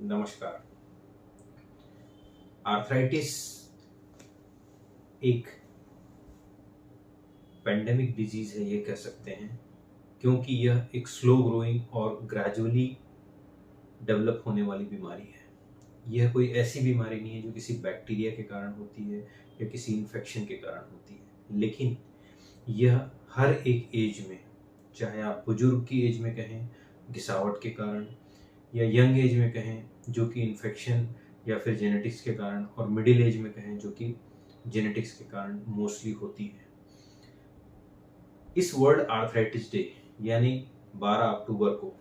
नमस्कार। आर्थराइटिस एक pandemic disease है, ये कह सकते हैं, क्योंकि यह एक स्लो ग्रोइंग और ग्रेजुअली डेवलप होने वाली बीमारी है। यह कोई ऐसी बीमारी नहीं है जो किसी बैक्टीरिया के कारण होती है या किसी इन्फेक्शन के कारण होती है, लेकिन यह हर एक एज में, चाहे आप बुजुर्ग की एज में कहें घिसावट के कारण, या यंग एज में कहें जो कि इन्फेक्शन या फिर जेनेटिक्स के कारण, और मिडिल एज में कहें जो कि जेनेटिक्स के कारण मोस्टली होती है। इस वर्ल्ड आर्थराइटिस डे यानी 12 अक्टूबर को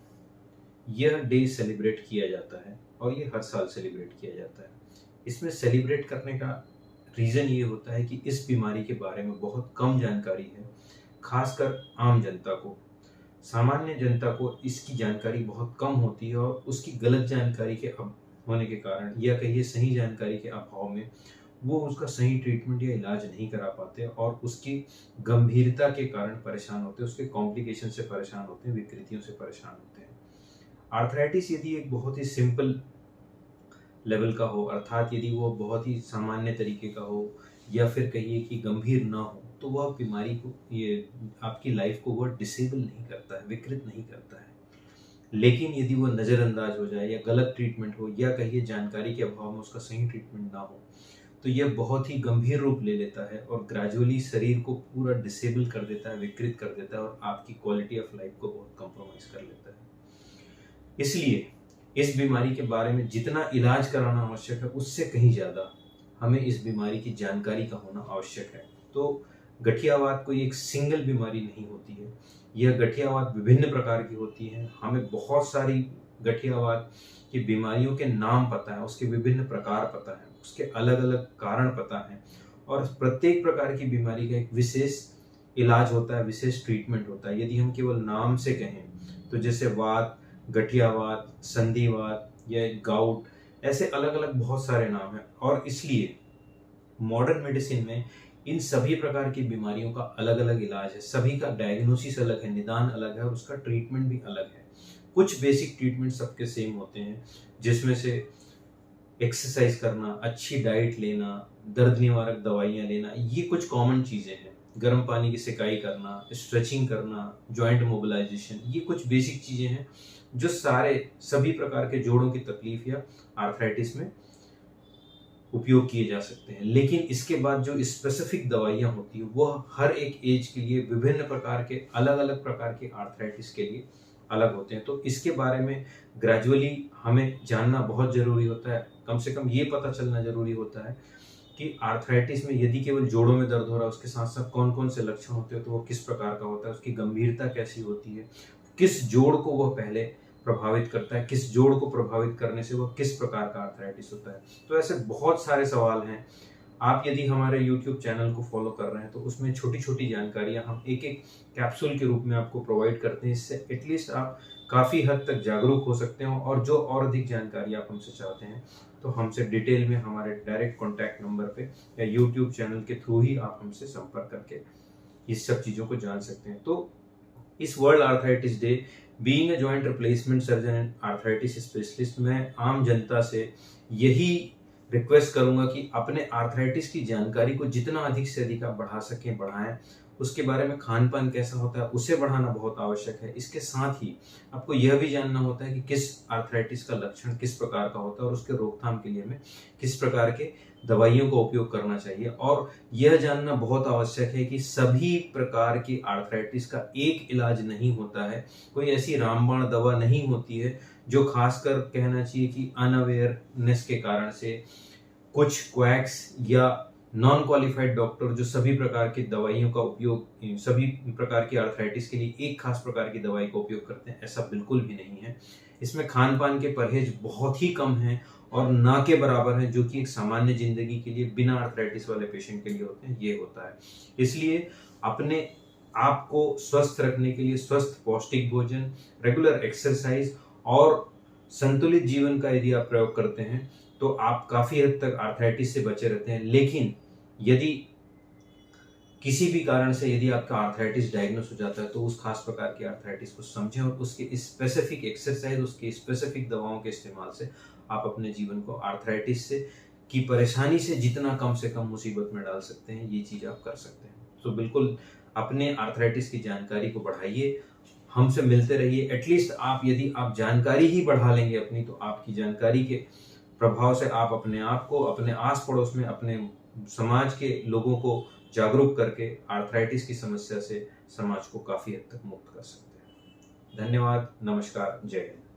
यह डे सेलिब्रेट किया जाता है और ये हर साल सेलिब्रेट किया जाता है। इसमें सेलिब्रेट करने का रीज़न ये होता है कि इस बीमारी के बारे में बहुत कम जानकारी है, खासकर आम जनता को। सामान्य जनता को इसकी जानकारी बहुत कम होती है और उसकी गलत जानकारी के होने के कारण, या कहिए सही जानकारी के अभाव में, वो उसका सही ट्रीटमेंट या इलाज नहीं करा पाते और उसकी गंभीरता के कारण परेशान होते हैं, उसके कॉम्प्लिकेशन से परेशान होते हैं, विकृतियों से परेशान होते हैं। आर्थराइटिस यदि एक बहुत ही सिंपल लेवल का हो, अर्थात यदि वो बहुत ही सामान्य तरीके का हो, या फिर कहिए कि गंभीर ना हो, तो वह बीमारी को, ये आपकी लाइफ को वह डिसेबल नहीं करता है, विकृत नहीं करता है। लेकिन यदि वह नज़रअंदाज हो जाए या गलत ट्रीटमेंट हो, या कहिए जानकारी के अभाव में उसका सही ट्रीटमेंट ना हो, तो यह बहुत ही गंभीर रूप ले लेता है और ग्रेजुअली शरीर को पूरा डिसेबल कर देता है, विकृत कर देता है और आपकी क्वालिटी ऑफ लाइफ को बहुत कंप्रोमाइज कर लेता है। इसलिए इस बीमारी के बारे में जितना इलाज कराना आवश्यक है, उससे कहीं ज़्यादा हमें इस बीमारी की जानकारी का होना आवश्यक है। तो गठियावात कोई एक सिंगल बीमारी नहीं होती है, यह गठियावात विभिन्न प्रकार की होती है। हमें बहुत सारी गठियावात की बीमारियों के नाम पता है, उसके विभिन्न प्रकार पता है, उसके अलग अलग कारण पता है, और प्रत्येक प्रकार की बीमारी का एक विशेष इलाज होता है, विशेष ट्रीटमेंट होता है। यदि हम केवल नाम से कहें तो जैसे वात, गठियावात, संधिवात या गाउट, ऐसे अलग अलग बहुत सारे नाम हैं। और इसलिए मॉडर्न मेडिसिन में इन सभी प्रकार की बीमारियों का अलग अलग इलाज है, सभी का डायग्नोसिस अलग है, निदान अलग है और उसका ट्रीटमेंट भी अलग है। कुछ बेसिक ट्रीटमेंट सबके सेम होते हैं, जिसमें से एक्सरसाइज करना, अच्छी डाइट लेना, दर्द निवारक दवाइयाँ लेना, ये कुछ कॉमन चीज़ें हैं। गर्म पानी की सिकाई करना, स्ट्रेचिंग करना, जॉइंट मोबिलाइजेशन, ये कुछ बेसिक चीज़ें हैं जो सभी प्रकार के जोड़ों की तकलीफ या आर्थराइटिस में उपयोग किए जा सकते हैं। लेकिन इसके बाद जो स्पेसिफिक दवाइयाँ होती है, वह हर एक एज के लिए, विभिन्न प्रकार के अलग अलग प्रकार के आर्थराइटिस के लिए अलग होते हैं। तो इसके बारे में ग्रेजुअली हमें जानना बहुत ज़रूरी होता है। कम से कम ये पता चलना ज़रूरी होता है कि आर्थराइटिस में यदि केवल जोड़ों में दर्द हो रहा है, उसके साथ साथ कौन कौन से लक्षण होते हैं, तो वो किस प्रकार का होता है, उसकी गंभीरता कैसी होती है, किस जोड़ को वह पहले प्रभावित करता है, किस जोड़ को प्रभावित करने से वह किस प्रकार का आर्थराइटिस होता है। तो ऐसे बहुत सारे सवाल हैं। आप यदि हमारे YouTube चैनल को फॉलो कर रहे हैं तो उसमें छोटी छोटी जानकारियां हम एक एक कैप्सूल के रूप में आपको प्रोवाइड करते हैं। इससे एटलीस्ट आप काफ़ी हद तक जागरूक हो सकते हैं, और जो और अधिक जानकारी आप हमसे चाहते हैं तो हमसे डिटेल में हमारे डायरेक्ट कॉन्टैक्ट नंबर पे या YouTube चैनल के थ्रू ही आप हमसे संपर्क करके इस सब चीज़ों को जान सकते हैं। तो इस world arthritis day, being a joint replacement surgeon and arthritis specialist, मैं आम जनता से यही रिक्वेस्ट करूंगा कि अपने आर्थराइटिस की जानकारी को जितना अधिक से अधिक आप बढ़ा सकें बढ़ाएं। उसके बारे में खान पान कैसा होता है उसे बढ़ाना बहुत आवश्यक है। इसके साथ ही आपको यह भी जानना होता है कि किस आर्थराइटिस का लक्षण किस प्रकार का होता है और उसके रोकथाम के लिए हमें किस प्रकार के दवाइयों का उपयोग करना चाहिए। और यह जानना बहुत आवश्यक है कि सभी प्रकार की आर्थराइटिस का एक इलाज नहीं होता है, कोई ऐसी रामबाण दवा नहीं होती है जो खासकर कहना चाहिए कि अनअवेयरनेस के कारण से कुछ क्वैक्स या नॉन क्वालिफाइड डॉक्टर जो सभी प्रकार की दवाइयों का उपयोग, सभी प्रकार की आर्थराइटिस के लिए एक खास प्रकार की दवाई का उपयोग करते हैं, ऐसा बिल्कुल भी नहीं है। इसमें खान पान के परहेज बहुत ही कम हैं और ना के बराबर हैं, जो कि एक सामान्य जिंदगी के लिए बिना आर्थराइटिस वाले पेशेंट के लिए होते हैं, ये होता है। इसलिए अपने आप को स्वस्थ रखने के लिए स्वस्थ पौष्टिक भोजन, रेगुलर एक्सरसाइज और संतुलित जीवन का यदि आप प्रयोग करते हैं तो आप काफ़ी हद तक आर्थराइटिस से बचे रहते हैं। लेकिन यदि किसी भी कारण से यदि आपका आर्थराइटिस डायग्नोस हो जाता है तो उस खास प्रकार की आर्थराइटिस को समझें और उसके स्पेसिफिक एक्सरसाइज, उसके स्पेसिफिक दवाओं के इस्तेमाल से आप अपने जीवन को आर्थराइटिस से की परेशानी से जितना कम से कम मुसीबत में डाल सकते हैं, ये चीज़ आप कर सकते हैं। तो बिल्कुल अपने आर्थराइटिस की जानकारी को बढ़ाइए, हमसे मिलते रहिए। एटलीस्ट आप यदि आप जानकारी ही बढ़ा लेंगे अपनी, तो आपकी जानकारी के प्रभाव से आप अपने आप को, अपने आस पड़ोस में, अपने समाज के लोगों को जागरूक करके आर्थराइटिस की समस्या से समाज को काफ़ी हद तक मुक्त कर सकते हैं। धन्यवाद, नमस्कार, जय हिंद।